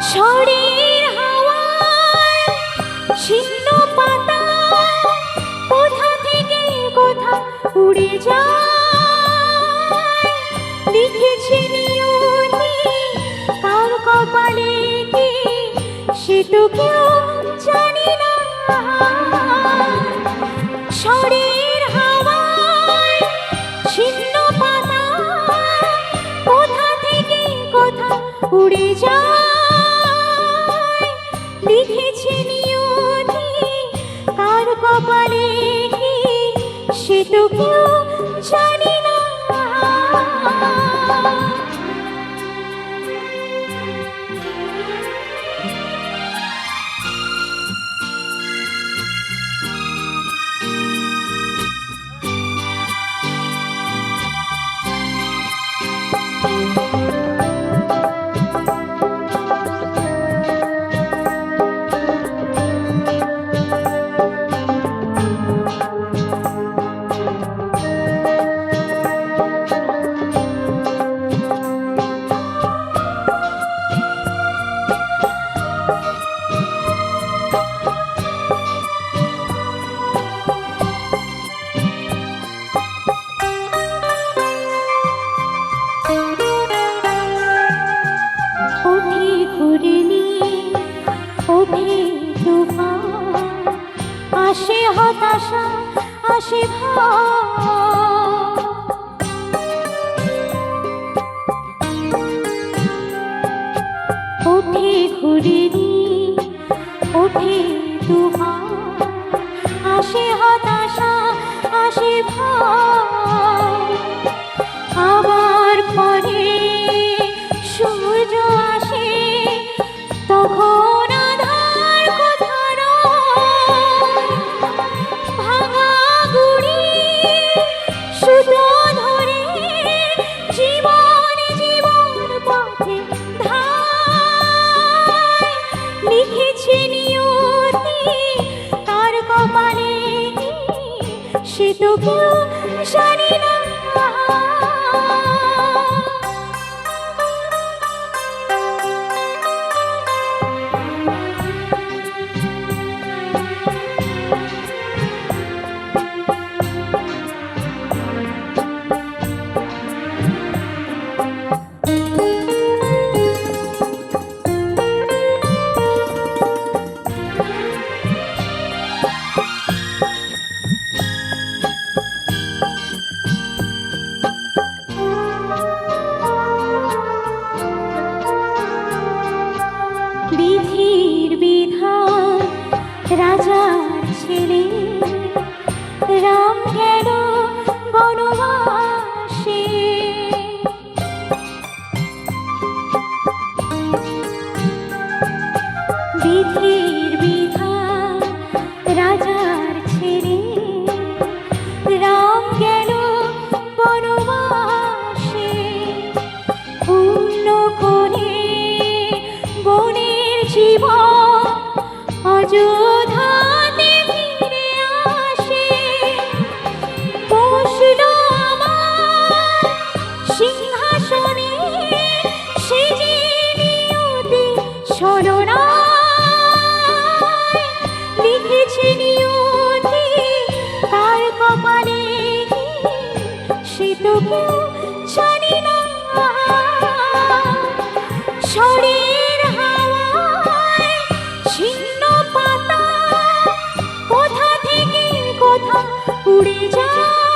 ঝড়ের হাওয়ায় ছিন্ন পাতা কোথা থেকে কোথা উড়ে যায়, লিখেছে নিয়তি কার কপালে কি সে তো কেউ জানি না। ঝড়ের হাওয়ায় ছিন্ন পাতা কোথা থেকে কোথা উড়ে যায়, লিখেছে নিয়তি কার কপালে কি সে তো কেউ জানি না। আসে হতাশা আসে ওঠে ঘুরিনি ওঠে তুফান, আসে হতাশা আসে আবার পরে সূর্য আসে তখন আধার কোথা ভাঙা গুড়ি সুতো ধরে জীবন জীবন পথে ধায়, লিখেছে নিয়তি কার কপালে সে তো কেউ জানি না। বিধির বিধান রাজার ছেলে রাম গেল বনবাসে, বিধির বিধান রাজার ছেলে রাম গেল বনবাসে, পূর্ণ করে বনের জীবন অযোধ্যাতে ফিরে আসে, বসল আমার সিংহাসনে সে যে নিয়তি ছলনায়, লিখেছে নিয়তি কার কপালে সে তো কেউ জানি না। ঝড়ের হাওয়ায় ছিন্ন পাতা কোথা থেকে কোথা উড়ে যায়।